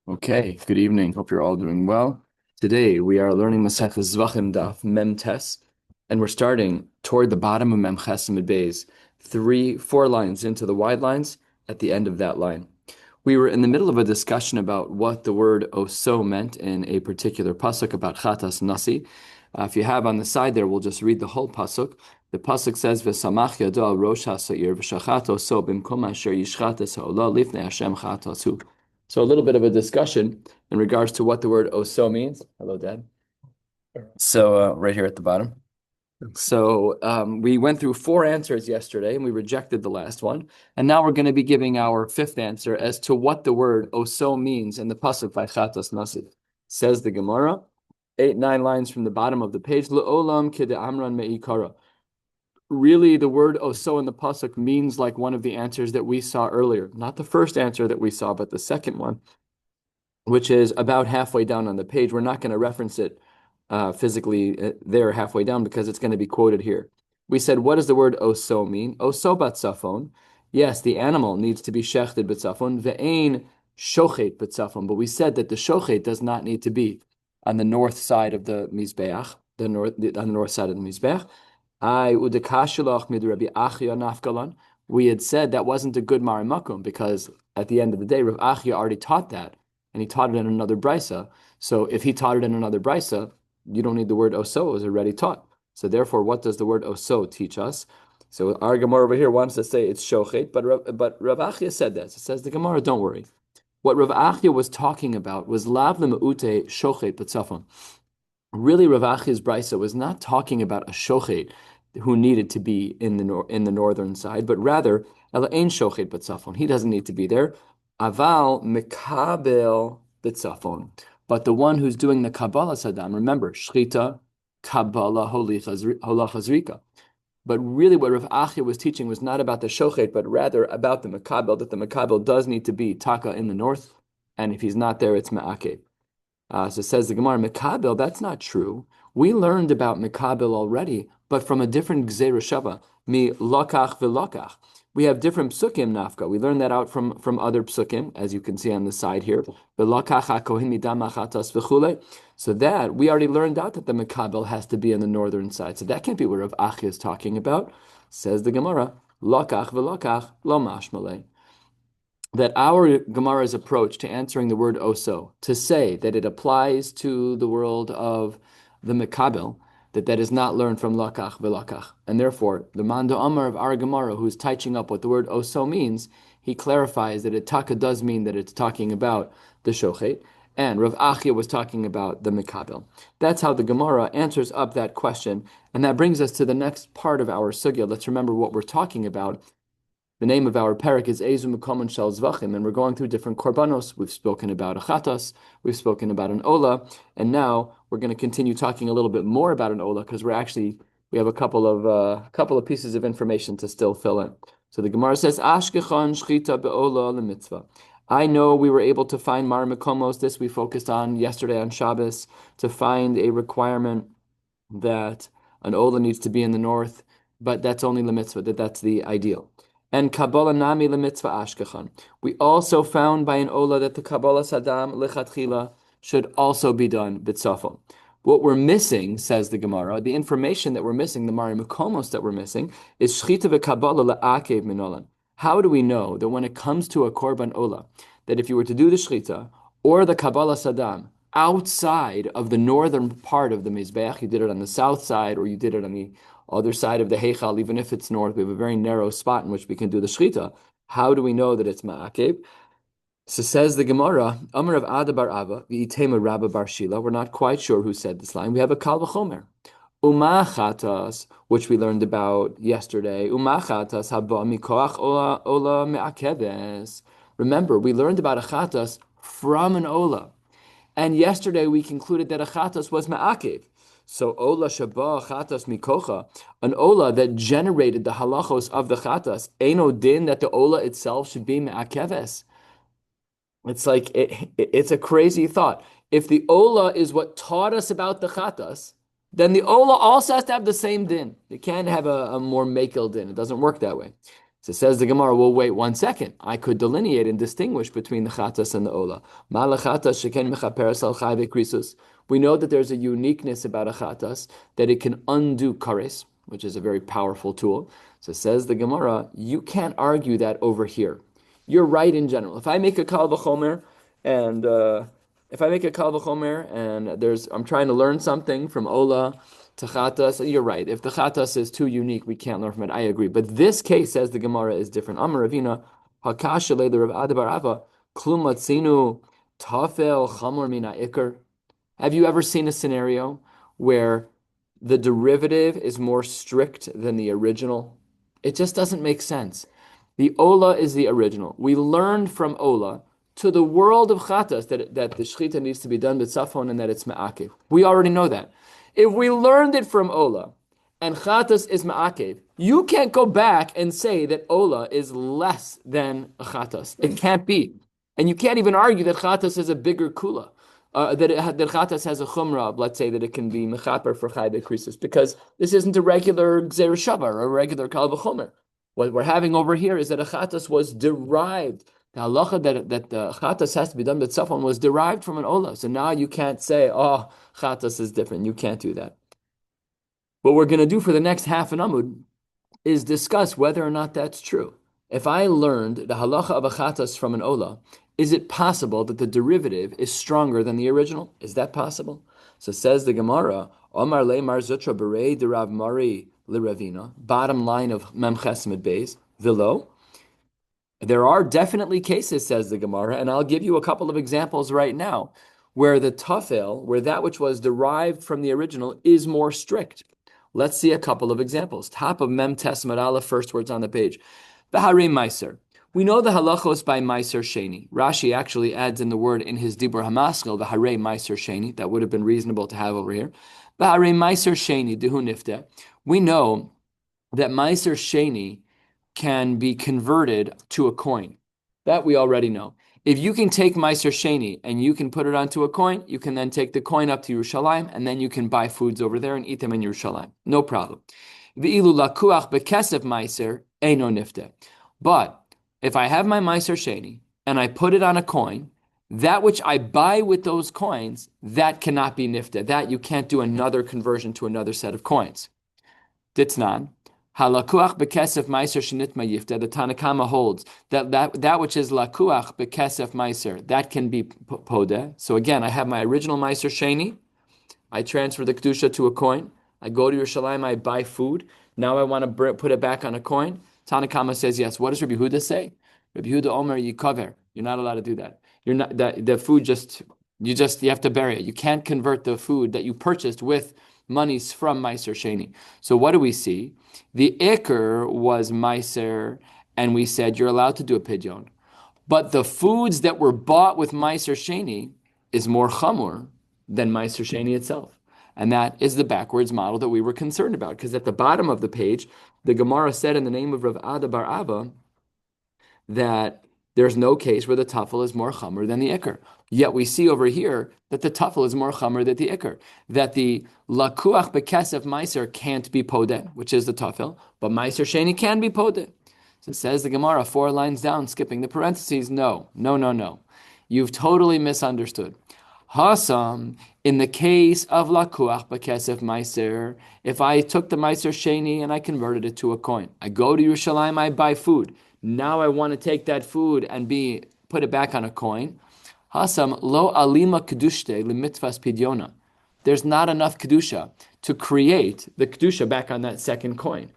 Okay, good evening. Hope you're all doing well. Today we are learning Maseches Zevachim Daf Mem Tes, and we're starting toward the bottom of Mem Ches Amud Beis, 4 lines into the wide lines at the end of that line. We were in the middle of a discussion about what the word oso meant in a particular pasuk about chatas nasi. If you have on the side there, we'll just read the whole pasuk. The pasuk says, "V'samach yado al rosh ha'sa'ir v'shachat oso b'mkom asher yishchat es ha'olah lifnei Hashem chatasu." So a little bit of a discussion in regards to what the word oso means. Hello, Dad. So right here at the bottom. So we went through 4 answers yesterday and we rejected the last one. And now we're going to be giving our 5th answer as to what the word oso means in the pasuk by Chatas Nasi. Says the Gemara, 9 lines from the bottom of the page, Le'olam kide amran me'ikara. Really, the word oso in the pasuk means like one of the answers that we saw earlier. Not the first answer that we saw, but the second one, which is about halfway down on the page. We're not going to reference it physically there halfway down because it's going to be quoted here. We said, what does the word oso mean? Oso batzafon. Yes, the animal needs to be shechted batzafon. Ve'ein shochet batzafon. But we said that the shochet does not need to be on the north side of the mizbeach, on the north side of the mizbeach. We had said that wasn't a good marimakum because at the end of the day, Rav Achia already taught that, and he taught it in another brisa. So if he taught it in another brisa, you don't need the word oso; it was already taught. So therefore, what does the word oso teach us? So our Gemara over here wants to say it's shochet, but Rav Achia said that. So it says the Gemara, don't worry. What Rav Achia was talking about was lav lemeute shochet b'tzafon. Really, Rav Achia's brisa was not talking about a shochet who needed to be in the northern side, but rather ela ein shochet b'tzafon. He doesn't need to be there. Aval mekabel b'tzafon. But the one who's doing the Kabbalah Saddam, remember, Shchita, Kabbalah, Holachazrika. But really what Rav Achia was teaching was not about the Shochet, but rather about the Makabel, that the Makabel does need to be Taka in the north, and if he's not there, it's Ma'akeh. So it says the Gemara, Makabel, that's not true. We learned about Makabel already, but from a different Gzeira Shava, mi Lokach v'Lokach. We have different psukim nafka. We learned that out from other psukim, as you can see on the side here. So that we already learned out that the Makabel has to be on the northern side. So that can't be what Rav Achia is talking about. Says the Gemara, Lokach v'Lokach lo mashmalei. That our Gemara's approach to answering the word oso, to say that it applies to the world of the Makabel, that is not learned from lakach v'lakach. And therefore, the Manda Amar of our Gemara, who's touching up what the word oso means, he clarifies that it taka does mean that it's talking about the shochet, and Rav Achia was talking about the Makabel. That's how the Gemara answers up that question, and that brings us to the next part of our sugya. Let's remember what we're talking about. The name of our parak is Ezu Mekomon Shel Zevachim, and we're going through different korbanos. We've spoken about a chatas, we've spoken about an ola, and now we're going to continue talking a little bit more about an ola because we have a couple of pieces of information to still fill in. So the Gemara says Ashkechon Shchita be'ola lemitzvah. I know we were able to find Mar Mekomos. This we focused on yesterday on Shabbos to find a requirement that an ola needs to be in the north, but that's only the mitzvah, that's the ideal. And Kabbalah Nami Lemitzvah Ashkechan. We also found by an Ola that the Kabbalah Saddam Lichatchila should also be done B'tzafon. What we're missing, says the Gemara, the information that we're missing, the Mari Mukomos that we're missing, is Shchita v'Kabbalah la'akev minolan. How do we know that when it comes to a Korban Ola, that if you were to do the Shchita or the Kabbalah Saddam outside of the northern part of the Mizbeach, you did it on the south side or you did it on the other side of the Heichal, even if it's north, we have a very narrow spot in which we can do the Shchita. How do we know that it's Ma'akev? So says the Gemara, Amar of Ada bar Ava, V'itema Rabba bar Shila. We're not quite sure who said this line. We have a Kal v'chomer. Umachatas, which we learned about yesterday. Umachatas haba mikoach ola me'akeves. Remember, we learned about a chatas from an ola. And yesterday we concluded that a chatas was ma'akev. So ola shaba chatas mikocha, an ola that generated the halachos of the chatas, eino din that the ola itself should be me'akeves. It's like, it's a crazy thought. If the ola is what taught us about the chatas, then the ola also has to have the same din. You can't have a more makel din. It doesn't work that way. So says the Gemara, well, wait 1 second. I could delineate and distinguish between the chatas and the ola. We know that there's a uniqueness about a chatas, that it can undo kares, which is a very powerful tool. So says the Gemara, you can't argue that over here. You're right in general. If I make a kal v'chomer and I'm trying to learn something from ola to chatas, you're right. If the chatas is too unique, we can't learn from it. I agree. But this case, says the Gemara, is different. Amar Ravina, hakasha the Rav Adabar Ava, klum matzinu tafel chamor mina ikar. Have you ever seen a scenario where the derivative is more strict than the original? It just doesn't make sense. The Ola is the original. We learned from Ola to the world of Chatas that the Shechita needs to be done with Safon and that it's Ma'akev. We already know that. If we learned it from Ola and Chatas is Ma'akev, you can't go back and say that Ola is less than a Chatas. It can't be. And you can't even argue that Chatas is a bigger Kula. That Chatas has a chumrah, let's say that it can be mechaper for chai bekrisis, because this isn't a regular gzer shava or a regular kal v'chomer. What we're having over here is that a chatas was derived. The halacha that the chatas has to be done with safon was derived from an ola. So now you can't say, oh, chatas is different. You can't do that. What we're going to do for the next half an amud is discuss whether or not that's true. If I learned the halacha of a chatas from an ola, is it possible that the derivative is stronger than the original? Is that possible? So says the Gemara, Omar le mar zutra berei de Rav Mari liravina, bottom line of Mem Chesed Beis, vilo. There are definitely cases, says the Gemara, and I'll give you a couple of examples right now, where the tafel, where that which was derived from the original, is more strict. Let's see a couple of examples. Top of Mem Tes Aleph, first words on the page. V'harei meiser. We know the halachos by Meiser Sheni. Rashi actually adds in the word in his Dibur Hamaskil, V'harei Meiser Sheni. That would have been reasonable to have over here. V'harei Meiser Sheni, Dehu Nifte. We know that Meiser Sheni can be converted to a coin. That we already know. If you can take Meiser Sheni and you can put it onto a coin, you can then take the coin up to Yerushalayim and then you can buy foods over there and eat them in Yerushalayim. No problem. V'ilu lakuach bekesef Meiser, eino nifte. But if I have my Meiser Sheni and I put it on a coin, that which I buy with those coins, that cannot be nifta. That you can't do another conversion to another set of coins. Ditznan, halakuach bekesef Meiser shenitma yifta. The Tanakama holds that which is lakuach bekesef Meiser, that can be podeh. So again, I have my original Meiser Sheni. I transfer the kedusha to a coin. I go to Yerushalayim, I buy food. Now I want to put it back on a coin. Tanakama says yes. What does Rabbi Huda say? Rabbi Huda Omer yikaver. You're not allowed to do that. You're not the food you have to bury it. You can't convert the food that you purchased with monies from Meiser Sheni. So what do we see? The Iker was Meiser, and we said you're allowed to do a pidyon. But the foods that were bought with Meiser Sheni is more chamur than Meiser Sheni itself. And that is the backwards model that we were concerned about. Because at the bottom of the page, the Gemara said in the name of Rav Ada bar Abba that there's no case where the tafel is more chamur than the ikr. Yet we see over here that the tafel is more chamur than the ikr. That the lakuach bekesef meiser can't be podeh, which is the tafel, but meiser sheni can be podeh. So it says the Gemara 4 lines down, skipping the parentheses. No. You've totally misunderstood. Hasam, in the case of lakuach bekesef meiser, if I took the meiser sheni and I converted it to a coin, I go to Yerushalayim, I buy food. Now I want to take that food and put it back on a coin. Hasam lo alima kedushte limitvas pidyona. There's not enough kedusha to create the kedusha back on that second coin.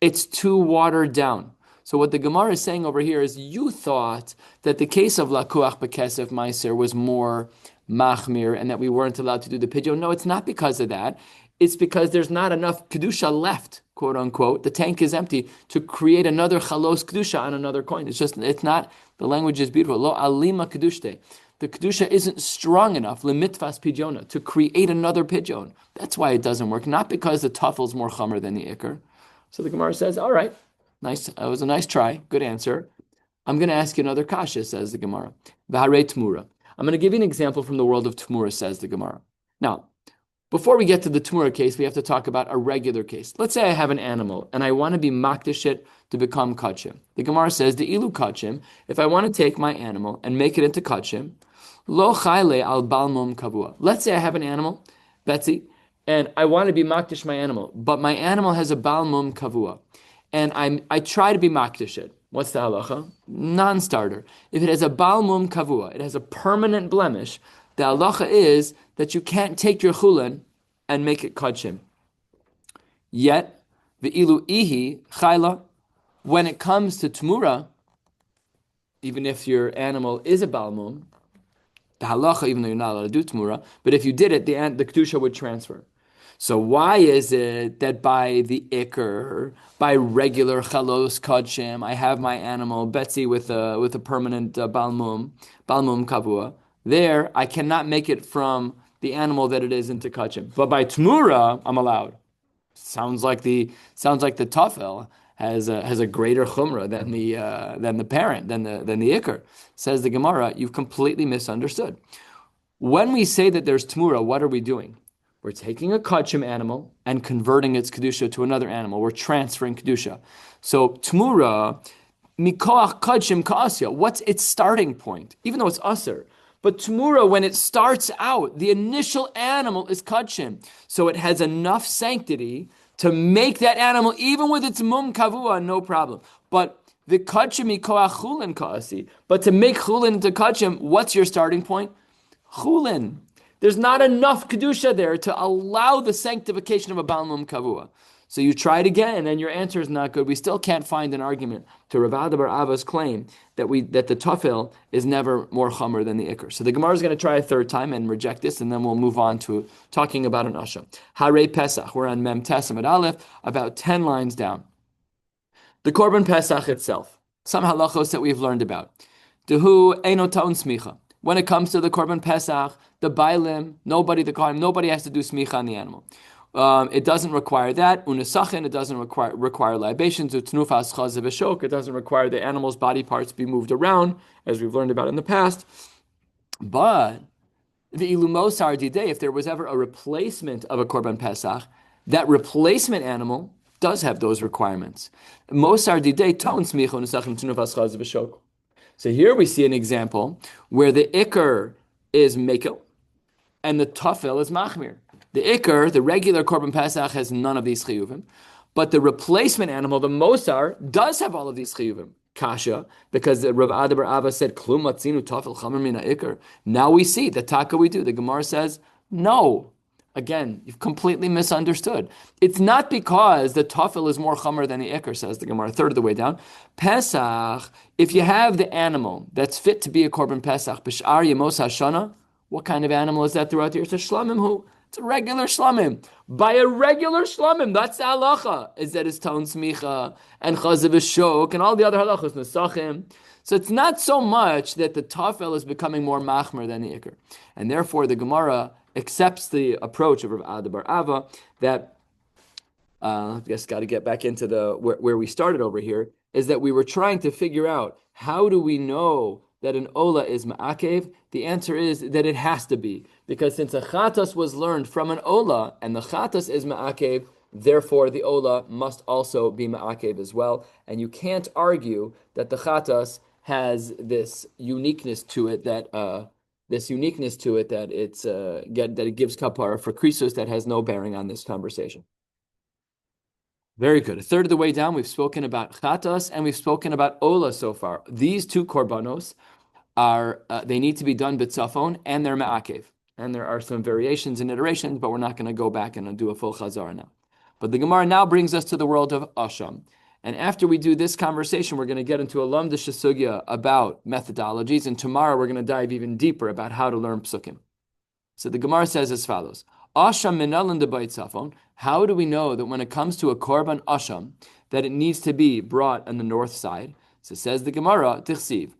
It's too watered down. So what the Gemara is saying over here is you thought that the case of lakuach bekesef meiser was more machmir and that we weren't allowed to do the pidyon. No, it's not because of that. It's because there's not enough kedusha left, quote unquote. The tank is empty to create another chalos kedusha on another coin. It's not, the language is beautiful. Lo alima kedushte. The kedusha isn't strong enough, limitvas pidyona, to create another pidyon. That's why it doesn't work. Not because the tafel's more chamer than the ikr. So the Gemara says, all right, nice. That was a nice try. Good answer. I'm going to ask you another kasha, says the Gemara. V'harei tmura. I'm going to give you an example from the world of tmura, says the Gemara. Now, Before we get to the Tumura case, we have to talk about a regular case. Let's say I have an animal and I want to be makdish it to become kachim. The Gemara says, the ilu kachim, if I want to take my animal and make it into kachim, lo chayle al balmum kavua. Let's say I have an animal, Betsy, and I want to be makdish my animal, but my animal has a balmum kavua, and I try to be makdish it. What's the halacha? Non-starter. If it has a balmum kavua, it has a permanent blemish, the halacha is that you can't take your chulin and make it kachim. Yet, the ilu ihi chayla, when it comes to tmura, even if your animal is a balmum, the halacha, even though you're not allowed to do tmura, but if you did it, the kedusha would transfer. So why is it that by the ikr, by regular chalos kachim, I have my animal Betsy with a permanent balmum kavua? There, I cannot make it from the animal that it is into kachim. But by tmura, I'm allowed. Sounds like the tafel has a greater chumrah than the parent than the ikr. Says the Gemara, you've completely misunderstood. When we say that there's tmura, what are we doing? We're taking a kachim animal and converting its kedusha to another animal. We're transferring kedusha. So tmura mikoach kachim ka'asya. What's its starting point? Even though it's aser. But tmura, when it starts out, the initial animal is kachim. So it has enough sanctity to make that animal, even with its mum kavua, no problem. But the kachim mikoach chulin ka'asi. But to make chulin into kachim, what's your starting point? Chulin. There's not enough kedusha there to allow the sanctification of a balmum kavua. So you try it again, and your answer is not good. We still can't find an argument to Rav Bar Ava's claim that the tafel is never more chamer than the ikr. So the Gemara is going to try a third time and reject this, and then we'll move on to talking about an asha. Hare Pesach. We're on Mem Tesam at Aleph, about 10 lines down. The Korban Pesach itself. Some halachos that we've learned about. Dehu eino ta'un smicha. When it comes to the Korban Pesach, the Bailim, nobody has to do smicha on the animal. It doesn't require that. Unesachin, it doesn't require libations. Utnufas chaz v'shok, it doesn't require the animal's body parts be moved around, as we've learned about in the past. But the ilumosar didei, if there was ever a replacement of a Korban Pesach, that replacement animal does have those requirements. Mosar didei ton smicha unesachin utnufas chaz v'shok. So here we see an example where the ikr is mekel and the tafel is machmir. The ikr, the regular Korban Pesach, has none of these chiyuvim, but the replacement animal, the mosar, does have all of these chiyuvim. Kasha, because Rav Bar Ava said, Klum matzinu tafel chamer mina ikr. Now we see, the taka we do. The Gemara says, no. Again, you've completely misunderstood. It's not because the tafel is more chamer than the ikr, says the Gemara, a third of the way down. Pesach, if you have the animal that's fit to be a Korban Pesach, b'sh'ar yemos hashana, what kind of animal is that throughout the year? It's a shlamim hu. It's a regular shlamim. By a regular shlamim, that's the halacha, is that it's ton smicha and chazav shok and all the other halachos, nesachim. So it's not so much that the tafel is becoming more machmer than the ikr. And therefore the Gemara accepts the approach of Rav Bar Ava that, I guess got to get back into where we started over here, is that we were trying to figure out, how do we know that an ola is ma'akev? The answer is that it has to be, because since a chatas was learned from an ola, and the chatas is ma'akev, therefore the ola must also be ma'akev as well. And you can't argue that the chatas has this uniqueness to it that it gives kapara for krisos that has no bearing on this conversation. Very good. A third of the way down, we've spoken about chatas and we've spoken about ola so far. These two korbanos are they need to be done b'tzafon and they're ma'akev. And there are some variations and iterations, but we're not going to go back and do a full chazara now. But the Gemara now brings us to the world of asham. And after we do this conversation, we're going to get into a lamdish sugya about methodologies, and tomorrow we're going to dive even deeper about how to learn psukim. So the Gemara says as follows: Asham minalin debayit safon. How do we know that when it comes to a korban asham, that it needs to be brought on the north side? So says the Gemara, tichsiv.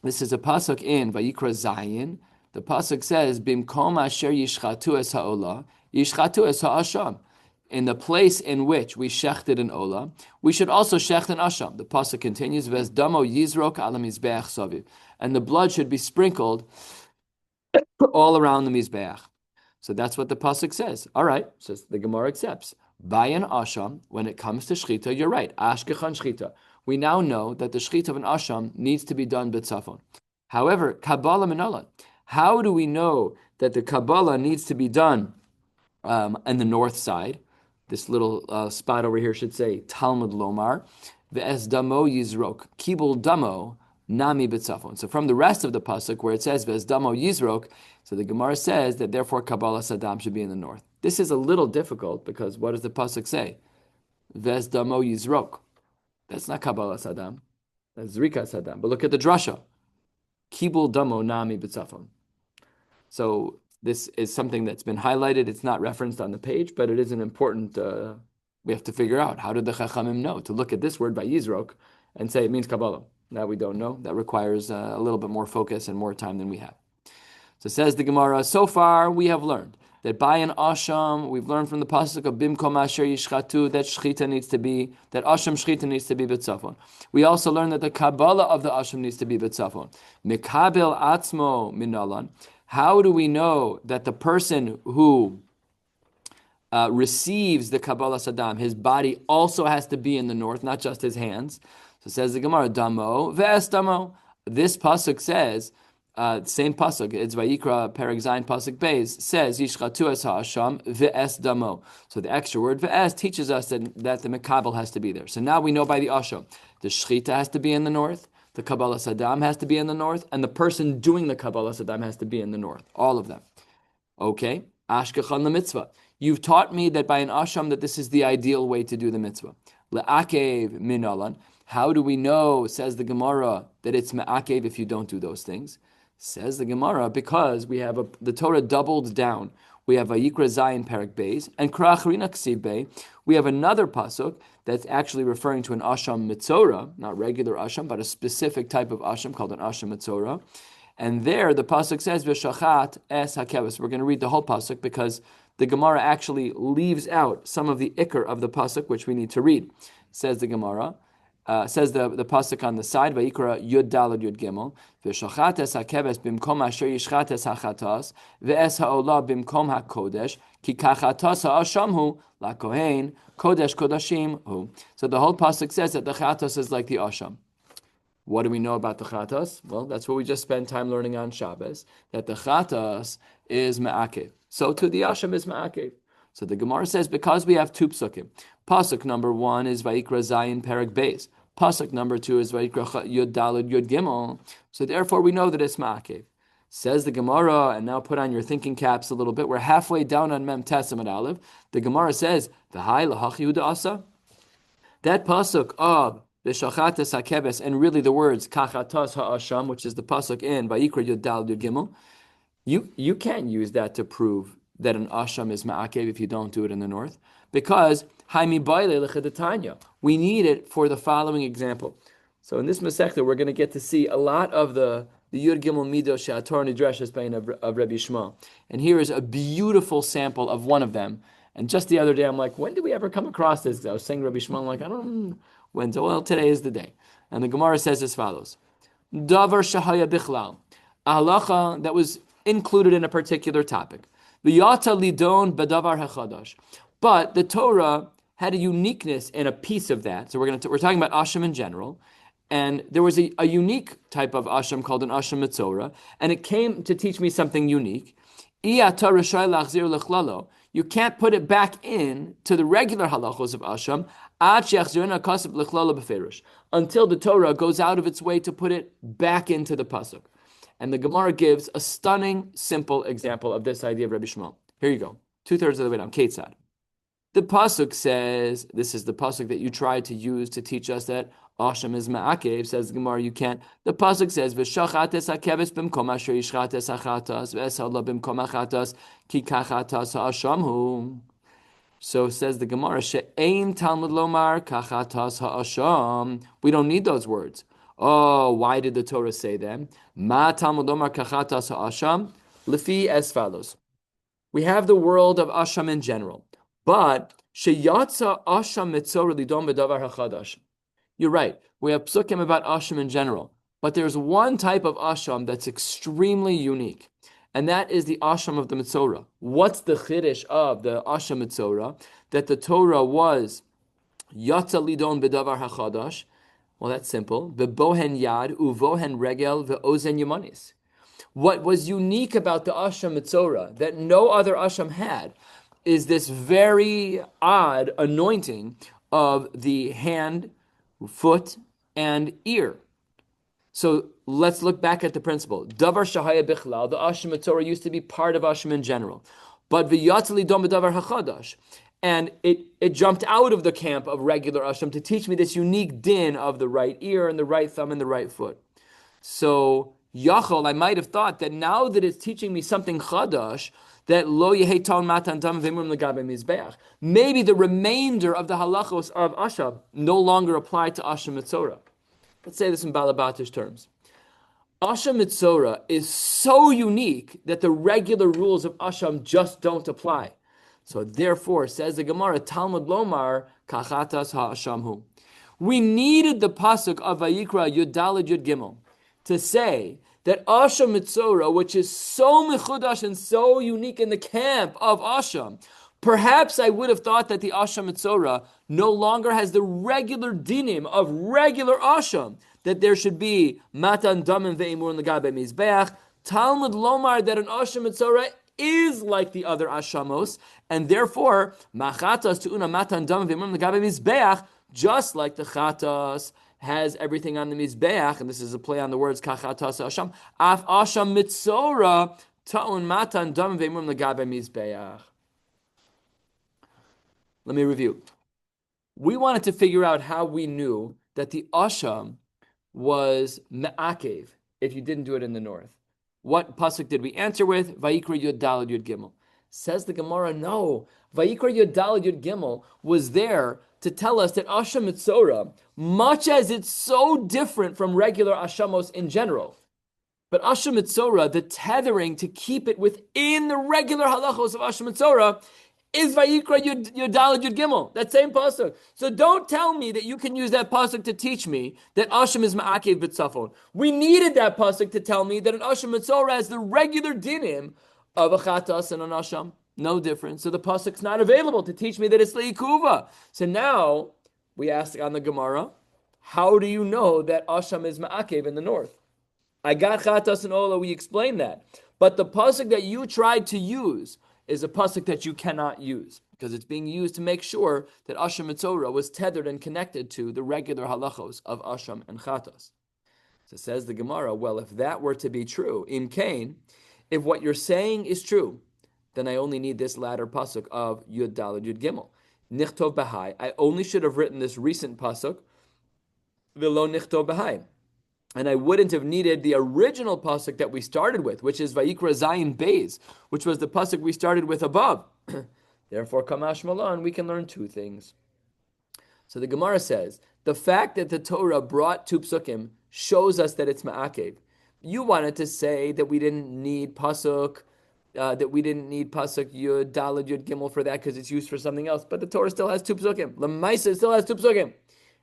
This is a pasuk in Vayikra Zayin. The pasuk says, Bimkom asher yishchatu es ha'olah, yishchatu es ha'asham. In the place in which we shechted an olah, we should also shecht an asham. The pasuk continues, Ves damo yizrok ala mizbeach saviv. And the blood should be sprinkled all around the mizbeach. So that's what the pasuk says. All right, so the Gemara accepts. Bayan asham, when it comes to shchita, you're right. Ashkechan shchita. We now know that the shchita of an asham needs to be done b'tzafon. However, Kabbalah minolan. How do we know that the Kabbalah needs to be done on the north side? This little spot over here should say Talmud Lomar. Ve'es damo yizrok. Kibul damo nami b'tzafon. So from the rest of the pasuk where it says ve'es damo yizrok, so the Gemara says that therefore Kabbalah Saddam should be in the north. This is a little difficult because what does the pasuk say? Ve'es damo yizrok. That's not Kabbalah Saddam. That's Zrika Saddam. But look at the drasha. Kibul damo nami b'tzafon. So this is something that's been highlighted. It's not referenced on the page, but it is an important, we have to figure out, how did the Chachamim know to look at this word by Yizrok and say it means Kabbalah? Now we don't know. That requires a little bit more focus and more time than we have. So says the Gemara, so far we have learned that by an asham, we've learned from the pasuk of bimkom asher yishchatu that shchita needs to be, that asham shchita needs to be b'tzafon. We also learned that the Kabbalah of the asham needs to be b'tzafon. Mikabel atzmo minalan. How do we know that the person who receives the Kabbalah Saddam, his body also has to be in the north, not just his hands? So says the Gemara, Damo ve'es damo. This pasuk says, same pasuk, it's Vayikra Perek Zayin pasuk Beis, says Yishchatu es ha'asham ve'es damo. So the extra word ve'es teaches us that the Mekabel has to be there. So now we know by the asham, the shchita has to be in the north, the Kabbalah Saddam has to be in the north, and the person doing the Kabbalah Saddam has to be in the north. All of them. Okay? Ashkechan the mitzvah. You've taught me that by an asham that this is the ideal way to do the mitzvah. Le'akev minalan. How do we know, says the Gemara, that it's me'akev if you don't do those things? Says the Gemara, because we have the Torah doubled down. We have Vayikra Zayin Perek Beis, and Krachrina Ksiv Bei. We have another pasuk that's actually referring to an asham mitzora, not regular asham, but a specific type of asham called an asham mitzora. And there the pasuk says v'shachat es hakeves. We're going to read the whole pasuk because the Gemara actually leaves out some of the ikr of the pasuk which we need to read. Says the Gemara. Says the pasuk on the side, Vayikra Yud Dalad Yud Gimel, V'shachat es hakeves bimkom asher yishchat es hachatas, ve'es ha'olah bimkom hakodesh, ki kachatas ha'ashamhu lakohen kodesh kodashim hu. So the whole pasuk says that the chatas is like the asham. What do we know about the chatas? Well, that's what we just spent time learning on Shabbos, that the chatas is ma'akev. So too the asham is ma'akev. So the Gemara says, because we have two psukim, pasuk number 1 is Vayikra Zayin Perek Beis. Pasuk number 2 is Vayikra Yud Dalad Yud Gimel. So therefore we know that it's ma'akev. Says the Gemara, and now put on your thinking caps a little bit. We're halfway down on Mem Tesam and Aleph. The Gemara says, V'hai lahachi Yehuda asa. That pasuk of V'shachates hakebes, and really the words kachatas ha'asham, which is the pasuk in Vayikra Yud Dalad Yud Gimel, you can't use that to prove that an asham is ma'akev if you don't do it in the north, because we need it for the following example. So in this Masechta, we're going to get to see a lot of the Yud Gimel Midos She'ator Nidreshes Bein of Rabbi Shmuel. And here is a beautiful sample of one of them. And just the other day, I'm like, when did we ever come across this? I was saying Rabbi Shmuel, I'm like, I don't know when. Well, today is the day. And the Gemara says as follows. Davar Shahaya Bichlal. A halacha that was included in a particular topic. V'yata lidon b'davar hachadash. But the Torah had a uniqueness in a piece of that. So we're talking about asham in general, and there was a unique type of asham called an asham mitzora, and it came to teach me something unique. You can't put it back in to the regular halachos of asham until the Torah goes out of its way to put it back into the pasuk. And the Gemara gives a stunning, simple example of this idea of Rabbi Shmuel. Here you go. 2/3 of the way down. Ketzad. The pasuk says, this is the pasuk that you tried to use to teach us that asham is ma'akev. Says the Gemara, you can't. The pasuk says, "V'shachates hakeves b'mkom asher yishchates hachatas v'eshala b'mkom hachatas ki kachatas ha'ashamhu." So says the Gemara, "She'ein Talmud lomar kachatas ha'asham." We don't need those words. Oh, why did the Torah say them? Ma Talmud lomar kachatas ha'asham lefi as follows. We have the world of asham in general. But sheyatza asham mitzora lidon b'davar hachadash. You're right. We have psukim about asham in general, but there's one type of asham that's extremely unique, and that is the Asham of the Mitzorah. What's the chiddush of the Asham Mitzorah? That the Torah was Yatza lidon bedavar hachadash. Well, that's simple. V'bohen yad uvohen regel ve'ozen yamanis. What was unique about the Asham Mitzorah that no other Asham had is this very odd anointing of the hand, foot, and ear. So let's look back at the principle. Davar shahaya bichlal, the Asham Mitzorah used to be part of Asham in general. But v'yatzli dom b'davar hachadash. And it jumped out of the camp of regular Asham to teach me this unique din of the right ear and the right thumb and the right foot. So Yachol, I might have thought that now that it's teaching me something chadash, that lo yehei ton matan dam v'imrum legabe mizbeach. Maybe the remainder of the halachos of Asham no longer apply to Asham Mitzorah. Let's say this in Balabatish terms. Asham Mitzorah is so unique that the regular rules of Asham just don't apply. So therefore, says the Gemara, Talmud Lomar, kachatas ha'ashamhu. We needed the pasuk of Vayikra Yud Daled Yud Gimel to say that Asham Mitzorah, which is so mechudash and so unique in the camp of Asham, perhaps I would have thought that the Asham Mitzorah no longer has the regular dinim of regular Asham, that there should be matan damin ve'imur legabe mizbeach. Talmud Lomar, that an Asham Mitzorah is like the other Ashamos, and therefore machatas tu'una matan damin ve'imur legabe mizbeach, just like the chatas has everything on the mizbeach, and this is a play on the words kachatas asham. Af asham mitzorah ta'un matan dam ve'imum legabe mizbeach. Let me review. We wanted to figure out how we knew that the asham was me'akev if you didn't do it in the north. What pasuk did we answer with? Vayikra Yud Daled Yud Gimel. Says the Gemara, no. Vayikra Yud Daled Yud Gimel was there to tell us that Asham Mitzorah, much as it's so different from regular Ashamos in general, but Asham Mitzorah, the tethering to keep it within the regular halachos of Asham Mitzorah, is Vayikra Yud Daled Yud Gimel, that same pasuk. So don't tell me that you can use that pasuk to teach me that Asham is Ma'akev B'tzafon. We needed that pasuk to tell me that an Asham Mitzorah has the regular dinim of a chatas and an Asham. No difference. So the pasuk's not available to teach me that it's leikuva. So now we ask on the Gemara, how do you know that Asham is Ma'akev in the north? I got chatas and ola, we explained that. But the pasuk that you tried to use is a pasuk that you cannot use, because it's being used to make sure that Asham Mitzorah was tethered and connected to the regular halachos of Asham and Chatas. So says the Gemara, well, if that were to be true, in Cain, if what you're saying is true, then I only need this latter pasuk of Yud Daled Yud Gimel. Nichtov Bahai. I only should have written this recent pasuk, V'lo Nichtov Bahai. And I wouldn't have needed the original pasuk that we started with, which is Vayikra Zayin Beis, which was the pasuk we started with above. Therefore, Kamash Malan, we can learn two things. So the Gemara says, the fact that the Torah brought two psukim shows us that it's Ma'akev. You wanted to say that we didn't need pasuk, Yud Daled Yud Gimel for that because it's used for something else. But the Torah still has two psukim. L'maisa still has two psukim.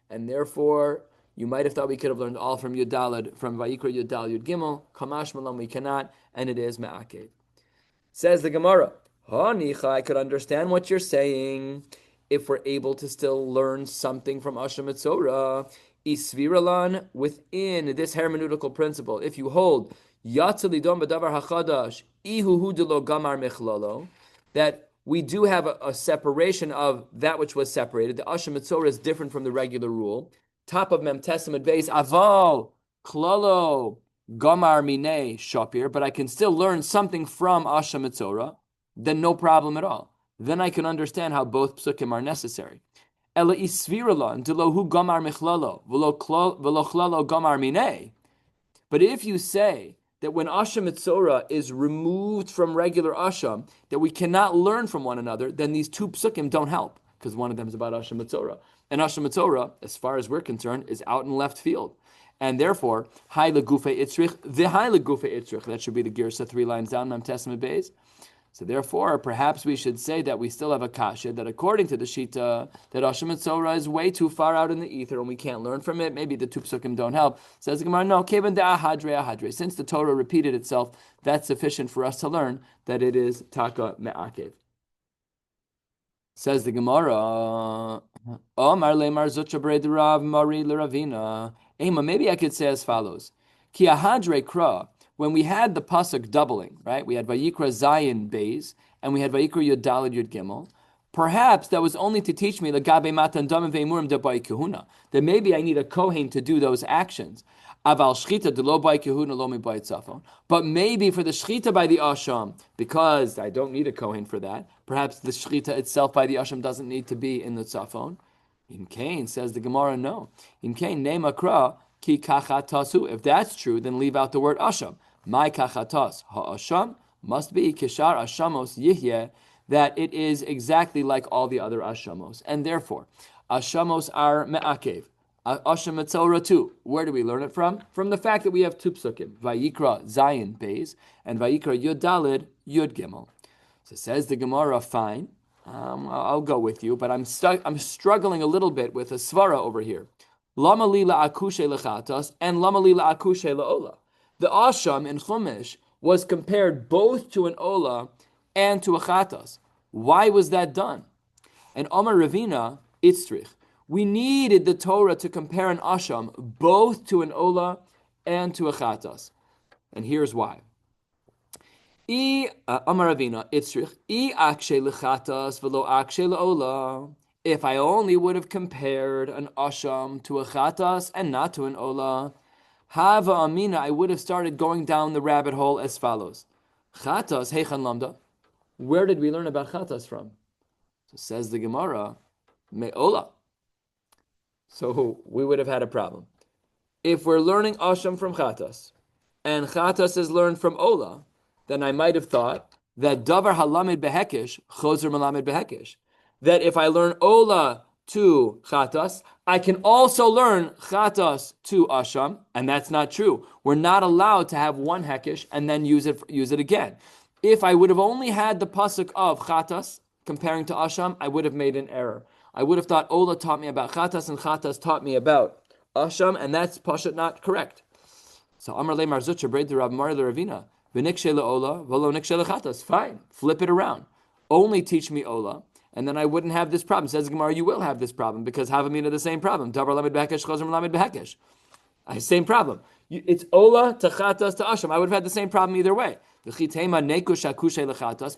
And therefore, you might have thought we could have learned all from Yud Daled, from Vayikra Yud Daled Yud Gimel. Kamash Malam, we cannot, and it is Ma'akev. Says the Gemara, Hanicha, I could understand what you're saying if we're able to still learn something from Asham Mitzorah. Isviralan, within this hermeneutical principle, if you hold Yatzalidon B'davar Hachadash, Ihu Hudelo Gamar Mechlalo, that we do have a separation of that which was separated. The Asham Mitzorah is different from the regular rule. Top of Mem Testament base, Aval, Klalo, Gamar Mine, Shapir, but I can still learn something from Asham Mitzorah, then no problem at all. Then I can understand how both psukim are necessary. Ela isviralon delohu gamar mechlalo v'lo chlalo gamar mine. But if you say that when Asham Mitzorah is removed from regular Asham, that we cannot learn from one another, then these two psukim don't help, because one of them is about Asham Mitzorah. And Asham Mitzorah, as far as we're concerned, is out in left field. And therefore, Hai legufe itzrich, the Hai legufe itzrich, that should be the Girsa 3 lines down, Mem Testament Beis. So therefore, perhaps we should say that we still have a kasha, that according to the Shita, that Asham Tzora is way too far out in the ether and we can't learn from it. Maybe the two psukim don't help. Says the Gemara, no, kevan de ahadre ahadre. Since the Torah repeated itself, that's sufficient for us to learn that it is taka me'akev. Says the Gemara, Omar lemar zutra bred Rav Mari l'Ravina. Ema, maybe I could say as follows. Ki ahadre kra, when we had the pasuk doubling, right? We had Vayikra Zayin Beis, and we had Vayikra Yud Daled Yud Gimel. Perhaps that was only to teach me Lagabe Matan Damim Ve'emurim de Bai Kahuna, that maybe I need a Kohen to do those actions. Aval Shchita de Lo Bai Kahuna Lo Mi Bai Tzafon. But maybe for the Shchita by the Asham, because I don't need a Kohen for that, perhaps the Shchita itself by the Asham doesn't need to be in the Tzafon. In Cain, says the Gemara, no. In Cain, Nema Kra Ki Kachatasu. If that's true, then leave out the word Asham. My kachatas ha'asham must be kishar ashamos yihye, that it is exactly like all the other ashamos, and therefore ashamos are me'akev. Asham etzora too. Where do we learn it from? From the fact that we have two psukim, Vayikra Zayin Beis and Vayikra Yud Dalid Yud Gimel. So says the Gemara, fine, I'll go with you, but I'm struggling a little bit with a svara over here. Lama li la'akushe lechatas and lama li la'akushe la'ola. The Asham in Chumash was compared both to an Ola and to a Chatas. Why was that done? And Omar Ravina, Itzrich. We needed the Torah to compare an Asham both to an Ola and to a Chatas. And here's why. Omar Ravina, Itzrich. Akshe lechatas velo akshe leola. If I only would have compared an Asham to a Chatas and not to an Ola, Hava Amina, I would have started going down the rabbit hole as follows. Chatas, Heichan Lamda. Where did we learn about Chatas from? So says the Gemara, Me'ola. So we would have had a problem. If we're learning Asham from Chatas, and Chatas is learned from Ola, then I might have thought that Davar Halamid Behekish, Chozer Malamid Behekish. That if I learn Ola to Chatas, I can also learn Chatas to Asham, and that's not true. We're not allowed to have one Hekish and then use it again. If I would have only had the pasuk of Chatas comparing to Asham, I would have made an error. I would have thought Ola taught me about Chatas and Chatas taught me about Asham, and that's pashat not correct. So Amar Le Marzucha Breid the Rav Mar Ravina V'nikshe Ola V'lo Nikshe Chatas. Fine, flip it around. Only teach me Ola, and then I wouldn't have this problem. Says Gemara, you will have this problem because Havamina the same problem. Davar Lamed Behekesh, Chozer Lamed Behekesh. Same problem. It's Ola to Chatas to Asham. I would have had the same problem either way.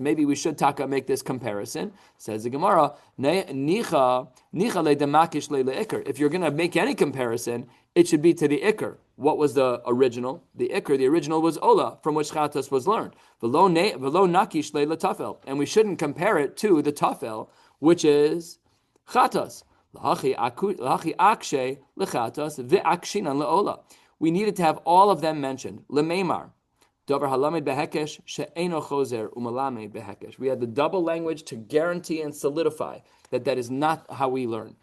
Maybe we should make this comparison. Says the Gemara, if you're going to make any comparison, it should be to the Iker. What was the original? The Iker. The original was Ola, from which Chatas was learned. And we shouldn't compare it to the Tafel, which is Chatas. We needed to have all of them mentioned. Lemeimar. Davar halamed behekesh she'eno chozer umalamed behekesh. We had the double language to guarantee and solidify that is not how we learn.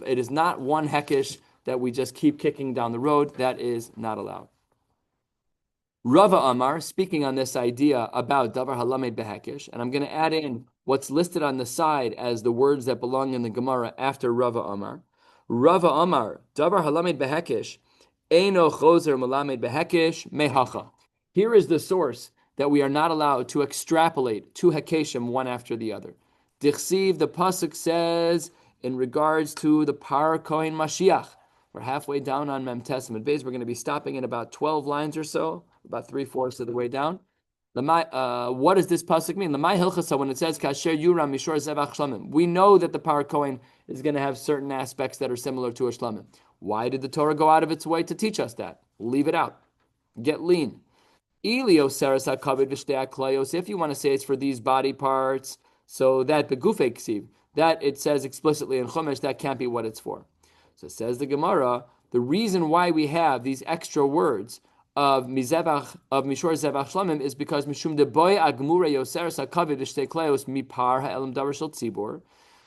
It is not one hekesh that we just keep kicking down the road. That is not allowed. Rava Amar, speaking on this idea about davar halamed behekesh, and I'm going to add in what's listed on the side as the words that belong in the Gemara after Rava Amar. Rava Amar, davar halamed behekesh, eno chozer umalamed behekesh mehacha. Here is the source that we are not allowed to extrapolate two Hekeshim one after the other. Dichsiv, the Pasuk says, in regards to the Par Kohen Mashiach. We're halfway down on Mem Testament Beis. We're going to be stopping in about 12 lines or so, about 3/4 of the way down. What does this Pasuk mean? Lamai Hilchasa, when it says, Kasher Yuram Mishor Zevach Shlamim. We know that the Par Kohen is going to have certain aspects that are similar to a Shlamim. Why did the Torah go out of its way to teach us that? Leave it out. Get lean. If you want to say it's for these body parts, so that begufei ksiv, that it says explicitly in Chumash, that can't be what it's for. So says the Gemara, the reason why we have these extra words of Mishor Zevach Shlamim is because Mishum de boy agmure yoseres hakavid shtei kleos mipar ha'elam davar shel tzibor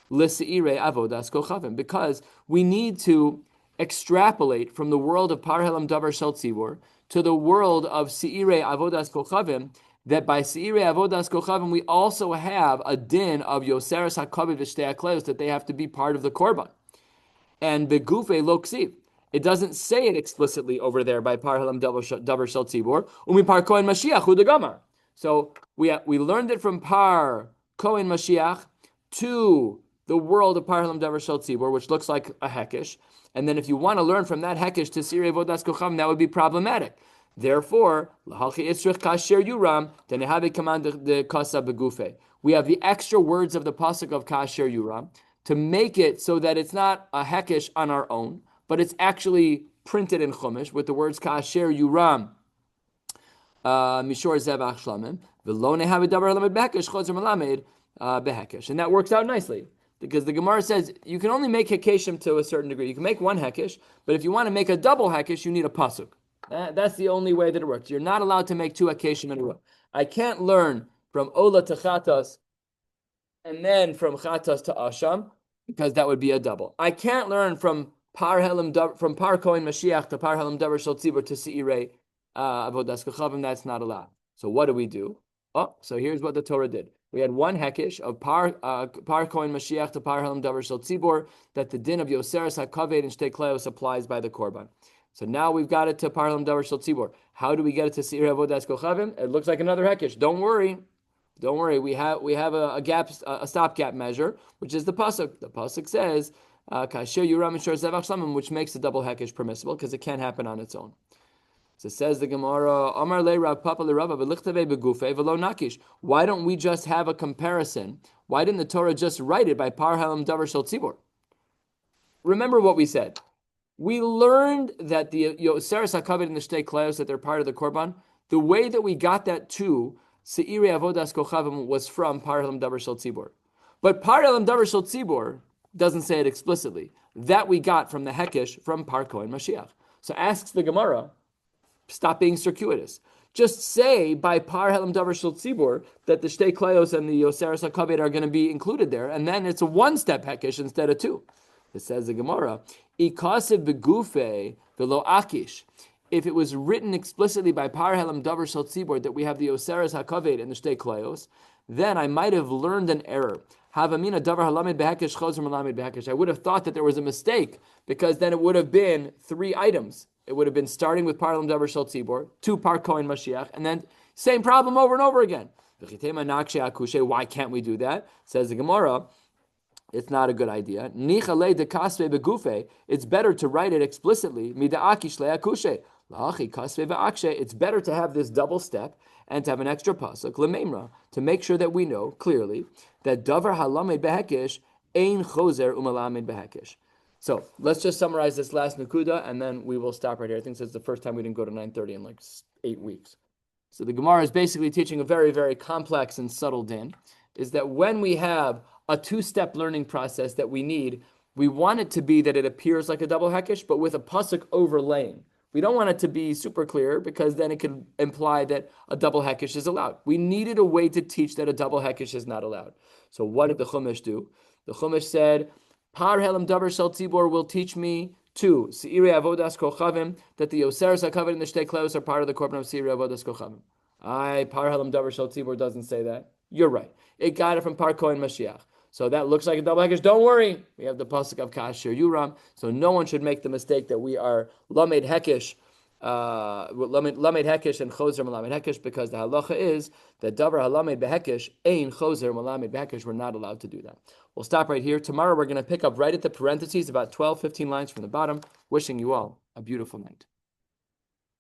l'seirei avodas kochavim, because we need to extrapolate from the world of par ha'elam davar shel tzibor to the world of Seirei Avodas Kochavim, that by Seirei Avodas Kochavim we also have a din of Yoseres HaKavod V'Shtei HaKleos that they have to be part of the korban. And begufe lo ksiv. It doesn't say it explicitly over there by par halam davar shel tzibor. Umi par kohen Mashiach hu degamar. So we learned it from par kohen Mashiach to the world of par halam davar shel tzibor, which looks like a hekesh. And then if you want to learn from that hekesh to sirei vodas kocham, that would be problematic. Therefore, lahalchi itzrich kasher yuram denehabe command the kasa begufe. We have the extra words of the pasuk of kasher yuram to make it so that it's not a hekesh on our own, but it's actually printed in Chumash with the words Kasher Yuram Mishor Zevach Shlamim V'lo nehav davar lamed behekesh chozer melamed behekesh, and that works out nicely because the Gemara says you can only make hekeshim to a certain degree. You can make one hekesh, but if you want to make a double hekesh, you need a pasuk. That's the only way that it works. You're not allowed to make two hekeshim in a row. I can't learn from Ola to Chatas and then from Chatas to Asham, because that would be a double. I can't learn from Par Kohen Mashiach to Par Helam Davar Shel Tzibur to Seirei Avodas Kochavim. That's not allowed. So what do? Oh, so here's what the Torah did. We had one hekesh of Par Kohen Mashiach to Par Helam Davar Shel Tzibur that the din of Yoseres HaKaved and Shtei Kleos applies by the Korban. So now we've got it to Par Helam Davar Shel Tzibur. How do we get it to Seirei Avodas Kochavim? It looks like another hekesh. Don't worry. We have a stopgap measure, which is the pasuk. The pasuk says, "Kasher yuram mishor zevach shlamim," which makes the double hekesh permissible because it can't happen on its own. So says the Gemara, "Amar le Rav Papa le Rava v'lichtave begufe v'lo nakish." Why don't we just have a comparison? Why didn't the Torah just write it by par halam davar shel tzibor? Remember what we said. We learned that the Yoseres HaKavod and the Shtei Kleos, that they're part of the korban. The way that we got that to Seirei Avodas Kochavim was from Par Halam Davar Shel Tzibor. But Par Halam Davar Shel Tzibor doesn't say it explicitly. That we got from the Hekesh from Par Kohen Mashiach. So asks the Gemara, stop being circuitous. Just say by Par Halam Davar Shel Tzibor that the Shtei Kleos and the Yoseres HaKavod are going to be included there, and then it's a one-step Hekesh instead of two. It says the Gemara, Ikasev begufe v'lo akish. If it was written explicitly by Par Helam Davar Shel Tzibor that we have the Yoseres HaKaved and the Shtei Kleos, then I might have learned an error. Havamina Davar Halamed Behekesh Chozer Melamed Behekesh. I would have thought that there was a mistake because then it would have been three items. It would have been starting with Par Helam Davar Shel Tzibor, two Par Kohen Mashiach, and then same problem over and over again. Why can't we do that? Says the Gemara, it's not a good idea. It's better to write it explicitly. It's better to have this double step and to have an extra pasuk lememra to make sure that we know clearly that davar halamed behekesh ein chozer umalamed behekesh. So let's just summarize this last nakuda and then we will stop right here. I think this is the first time we didn't go to 9:30 in like 8 weeks. So the Gemara is basically teaching a very, very complex and subtle din, is that when we have a two-step learning process that we need, we want it to be that it appears like a double hekesh, but with a pasuk overlaying. We don't want it to be super clear because then it could imply that a double hekesh is allowed. We needed a way to teach that a double hekesh is not allowed. So what did the Chumash do? The Chumash said, Par Helam Davar Shel Tzibor will teach me two, Seirei Avodas Kochavim, that the Yoseres HaKavod and the Shtei Kleos are part of the korban of Seirei Avodas Kochavim. Par Helam Davar Shel Tzibor doesn't say that. You're right. It got it from Par Kohen Mashiach. So that looks like a double hekesh. Don't worry. We have the pasuk of Kasher Yuram. So no one should make the mistake that we are Lamed Hekesh, Lamed Hekesh and Chozer Malamed Hekesh, because the halacha is that Davar Halamed Behekesh, Ein Chozer Malamed Behekesh. We're not allowed to do that. We'll stop right here. Tomorrow we're going to pick up right at the parentheses, about 12, 15 lines from the bottom. Wishing you all a beautiful night.